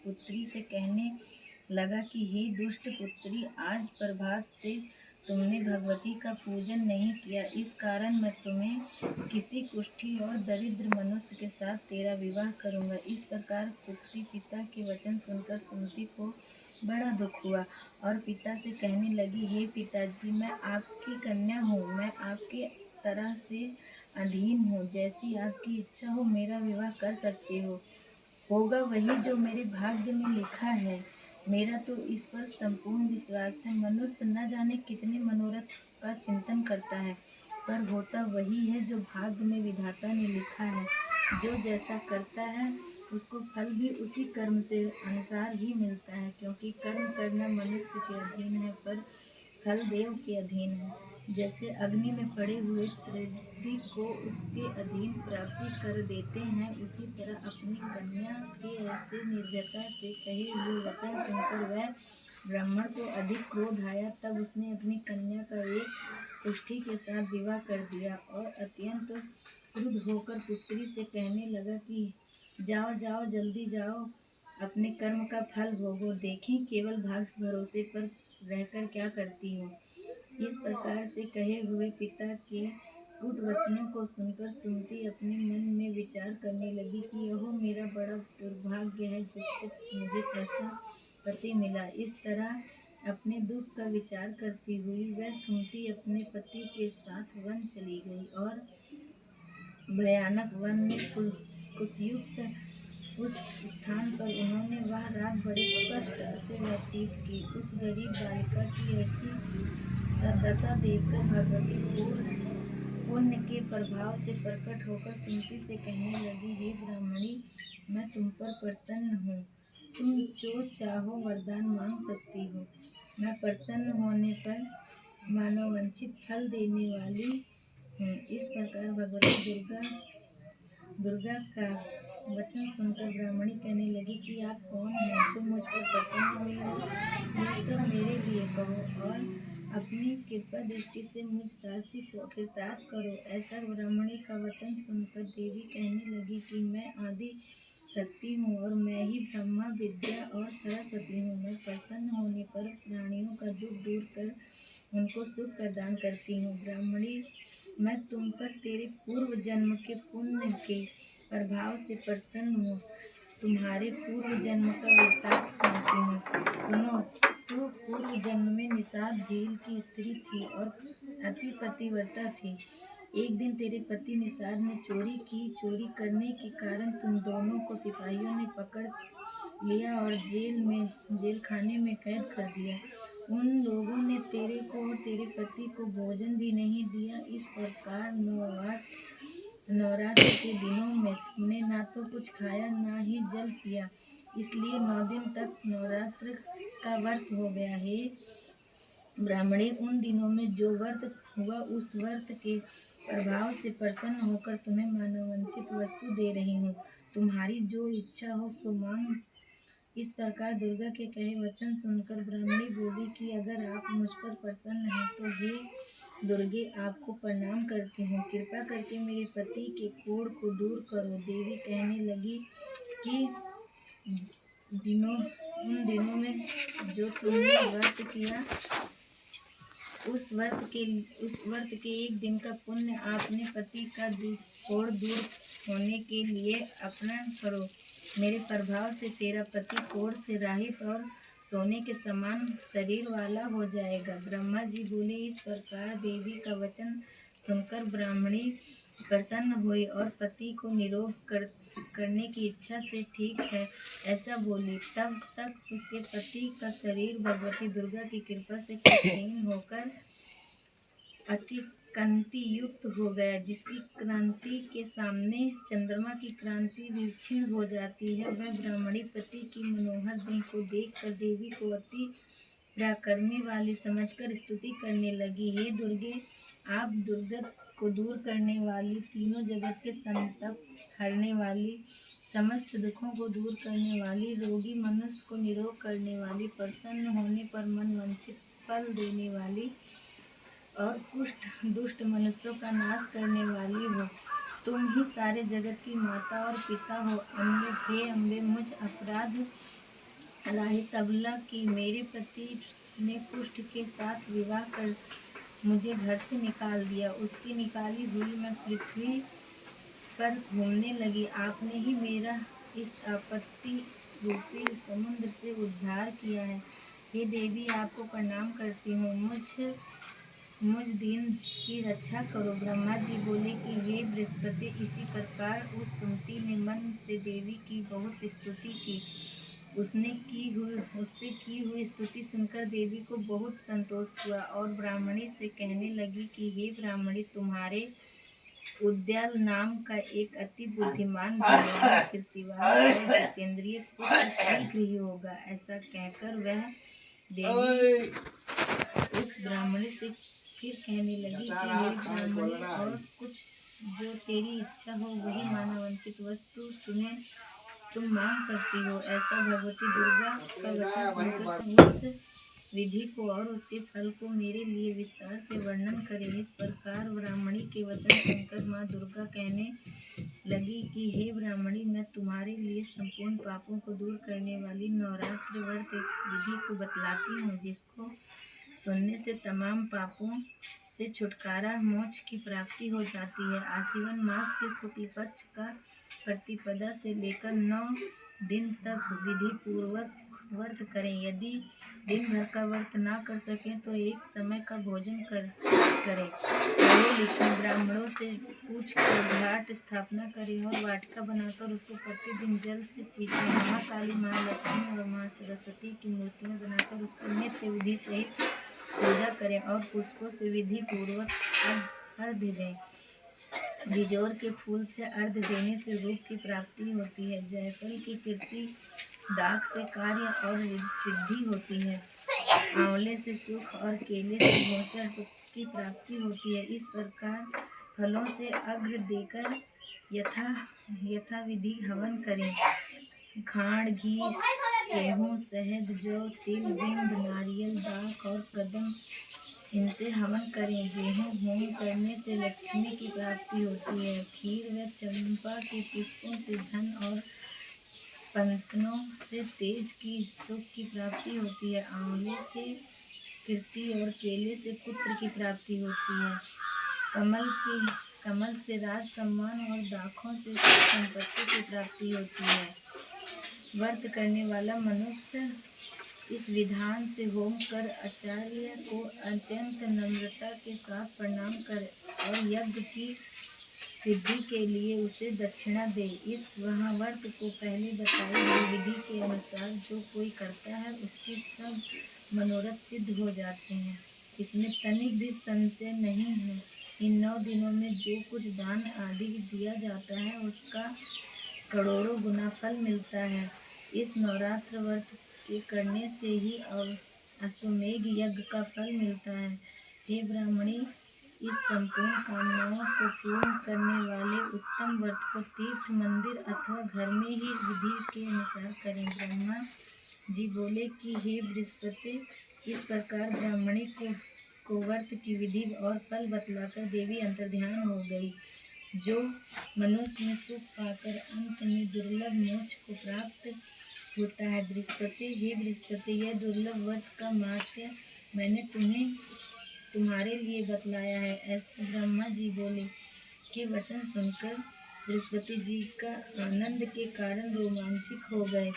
पुत्री से कहने लगा कि हे दुष्ट पुत्री, आज प्रभात से तुमने भगवती का पूजन नहीं किया, इस कारण मैं तुम्हें किसी कुष्ठी और दरिद्र मनुष्य के साथ तेरा विवाह करूंगा। इस प्रकार पुत्री पिता के वचन सुनकर सुमति को बड़ा दुख हुआ और पिता से कहने लगी, हे पिताजी, मैं आपकी कन्या हूँ, मैं आपके तरह से अधीन हूँ, जैसी आपकी इच्छा हो मेरा विवाह कर सकते हो, होगा वही जो मेरे भाग्य में लिखा है। मेरा तो इस पर संपूर्ण विश्वास है। मनुष्य न जाने कितने मनोरथ का चिंतन करता है, पर होता वही है जो भाग्य में विधाता ने लिखा है। जो जैसा करता है उसको फल भी उसी कर्म से अनुसार ही मिलता है, क्योंकि कर्म करना मनुष्य के अधीन है, पर फल देव के अधीन है। जैसे अग्नि में पड़े हुए त्रिदि को उसके अधीन प्राप्ति कर देते हैं, उसी तरह अपनी कन्या के ऐसे निर्भयता से कहे हुए वचन सुनकर वह ब्राह्मण को अधिक क्रोध आया। तब उसने अपनी कन्या का एक कुष्ठी के साथ विवाह कर दिया और अत्यंत क्रुद्ध होकर पुत्री से कहने लगा कि जाओ जाओ, जल्दी जाओ, अपने कर्म का फल भोगो, देखें केवल भाग्य भरोसे पर रहकर क्या करती हो। इस प्रकार से कहे हुए पिता के कूट वचनों को सुनकर सुमति अपने मन में विचार करने लगी कि यह मेरा बड़ा दुर्भाग्य है जिससे मुझे ऐसा पति मिला। इस तरह अपने दुख का विचार करती हुई वह सुमति अपने पति के साथ वन चली गई और भयानक वन में कुशयुक्त उस स्थान पर उन्होंने वह रात बड़े कष्ट से व्यतीत की। उस गरीब बालिका की ऐसी सदशा देखकर भगवती पुण्य के प्रभाव से प्रकट होकर सुमति से कहने लगी, हे ब्राह्मणी, मैं तुम पर प्रसन्न हूँ, तुम जो चाहो वरदान मांग सकती हो। मैं प्रसन्न होने पर मानववांछित फल देने वाली हूँ। इस प्रकार भगवती दुर्गा का वचन सुनकर ब्राह्मणी कहने लगी कि आप कौन हैं जो मुझ पर प्रसन्न हुई हो, यह सब मेरे लिए कहो और अपनी कृपा दृष्टि से मुझ दासी को कृतार्थ करो। ऐसा ब्राह्मणी का वचन सुनकर देवी कहने लगी कि मैं आदि शक्ति हूँ और मैं ही ब्रह्मा, विद्या और सरस्वती हूँ। मैं प्रसन्न होने पर प्राणियों का दुख दूर कर उनको सुख प्रदान करती हूँ। ब्राह्मणी, मैं तुम पर तेरे पूर्व जन्म के पुण्य के प्रभाव से प्रसन्न हूँ। तुम्हारे पूर्व जन्म का वृत्तांत सुनाती हूँ, सुनो। तू पूर्व जन्म में निषाद भील की स्त्री थी और अति पतिव्रता थी। एक दिन तेरे पति निषाद ने चोरी की। चोरी करने के कारण तुम दोनों को सिपाहियों ने पकड़ लिया और जेल खाने में कैद कर दिया। उन लोगों ने तेरे को और तेरे पति को भोजन भी नहीं दिया। इस प्रकार नवरात्र के दिनों में तुमने ना तो कुछ खाया ना ही जल पिया, इसलिए 9 दिन तक नवरात्र का व्रत हो गया है। ब्राह्मणी, उन दिनों में जो व्रत हुआ उस व्रत के प्रभाव से प्रसन्न होकर तुम्हें मानववांछित वस्तु दे रही हूँ। तुम्हारी जो इच्छा हो सो मांग। इस प्रकार दुर्गा के कहे वचन सुनकर ब्राह्मणी बोली कि अगर आप मुझ पर प्रसन्न हैं तो हे दुर्गे, आपको प्रणाम करती हूँ, कृपा करके मेरे पति के कोढ़ को दूर करो। देवी कहने लगी कि उन दिनों में जो तुमने व्रत किया उस व्रत के एक दिन का पुण्य अपने पति का कोढ़ दूर होने के लिए अर्पण करो। मेरे प्रभाव से तेरा पति कोढ़ से रहित और सोने के समान शरीर वाला हो जाएगा। ब्रह्मा जी बोले। इस प्रकार देवी का वचन सुनकर ब्राह्मणी प्रसन्न हुई और पति को निरोग करने की इच्छा से ठीक है ऐसा बोली। तब तक उसके पति का शरीर भगवती दुर्गा की कृपा से क्षीण होकर अति कांति युक्त हो गया, जिसकी क्रांति के सामने चंद्रमा की क्रांति भी क्षीण हो जाती है। वह ब्राह्मणी पति की मनोहर देह को देखकर देवी को अति पराक्रमी वाली समझकर स्तुति करने लगी। हे दुर्गे, आप दुर्गत को दूर करने वाली, तीनों जगत के संताप हरने वाली, समस्त दुखों को दूर करने वाली, रोगी मनुष्य को निरोग करने वाली, प्रसन्न होने पर मन वांछित फल देने वाली और कुष्ठ दुष्ट मनुष्यों का नाश करने वाली हो। तुम ही सारे जगत की माता और पिता हो। अम्बे, हे अम्बे, मुझ अपराध राही तबला कि मेरे पति ने पुष्ट के साथ विवाह कर मुझे घर से निकाल दिया। उसकी निकाली हुई मैं पृथ्वी पर घूमने लगी। आपने ही मेरा इस आपत्ति रूपी समुद्र से उद्धार किया है। हे देवी, आपको प्रणाम करती हूँ। मुझ दीन की रक्षा करो। ब्रह्मा जी बोले कि हे बृहस्पति, इसी प्रकार उस सुमति ने मन से देवी की बहुत स्तुति की। उससे की हुई स्तुति सुनकर देवी को बहुत संतोष हुआ और ब्राह्मणी से कहने लगी कि हे ब्राह्मणी, तुम्हारे उद्याल नाम का एक अति बुद्धिमान, धैर्यवान, कीर्तिवान और जितेंद्रिय पुत्र शीघ्र ही होगा। ऐसा कहकर वह देवी उस ब्राह्मणी से फिर कहने लगी कि हे ब्राह्मणी, और कुछ जो तेरी इच्छा हो वही मानवांछित वस्तु तुम मांग सकती हो। ऐसा भगवती दुर्गा का वचन सुनकर उस विधि को और उसके फल को मेरे लिए विस्तार से वर्णन करें। इस प्रकार ब्राह्मणी के वचन सुनकर माँ दुर्गा कहने लगी कि हे ब्राह्मणी, मैं तुम्हारे लिए संपूर्ण पापों को दूर करने वाली नवरात्र व्रत विधि को बतलाती हूँ, जिसको सुनने से तमाम पापों से छुटकारा, मोक्ष की प्राप्ति हो जाती है। आश्विन मास के शुक्ल पक्ष का प्रतिपदा से लेकर 9 दिन तक विधि पूर्वक व्रत करें। यदि दिन भर का व्रत ना कर सकें तो एक समय का भोजन करें। पढ़े लिखे ब्राह्मणों से पूछ कर घाट स्थापना करें और वाटिका बनाकर उसको प्रतिदिन जल से सींचें। महाकाली, महालक्ष्मी और माँ सरस्वती की मूर्तियाँ बनाकर उसकी नित्य विधि सहित पूजा करें और पुष्पों से विधि पूर्वक अर्घ्य दें। बिजोर के फूल से अर्घ्य देने से रूप की प्राप्ति होती है। जायफल की कीर्ति दाग से कार्य और सिद्धि होती है। आंवले से सुख और केले से भोसड़ की प्राप्ति होती है। इस प्रकार फलों से अर्घ्य देकर यथा विधि हवन करें। खांड, घी, गेहूँ, शहद, जौ, तिल, बिंब, नारियल, दाख और कदम, इनसे हवन करें। गेहूँ होम करने से लक्ष्मी की प्राप्ति होती है। खीर व चंपा के पुष्पों से धन और पंतनों से तेज की सुख की प्राप्ति होती है। आंवले से कीर्ति और केले से पुत्र की प्राप्ति होती है। कमल से राज सम्मान और दाखों से सुख संपत्ति की प्राप्ति होती है। व्रत करने वाला मनुष्य इस विधान से होम कर आचार्य को अत्यंत नम्रता के साथ प्रणाम करे और यज्ञ की सिद्धि के लिए उसे दक्षिणा दे। इस व्रत को पहले बताई गई विधि के अनुसार जो कोई करता है उसके सब मनोरथ सिद्ध हो जाते हैं। इसमें तनिक भी संशय नहीं है। इन 9 दिनों में जो कुछ दान आदि दिया जाता है उसका करोड़ों गुना फल मिलता है। इस नवरात्र व्रत के करने से ही अश्वमेघ यज्ञ का फल मिलता है। हे ब्राह्मणी, इस संपूर्ण कामनाओं को पूर्ण करने वाले उत्तम व्रत को तीर्थ, मंदिर अथवा घर में ही विधि के अनुसार करें। ब्रह्मा जी बोले कि हे बृहस्पति, इस प्रकार ब्राह्मणी को व्रत की विधि और फल बतलाकर देवी अंतर्ध्यान हो गई। जो मनुष्य में सुख पाकर अंत में दुर्लभ मोक्ष को प्राप्त होता है। बृहस्पति, हे बृहस्पति, यह दुर्लभ व्रत का महत्व मैंने तुम्हारे लिए बतलाया है। ऐसे ब्रह्मा जी बोले के वचन सुनकर बृहस्पति जी का आनंद के कारण रोमांचित हो गए।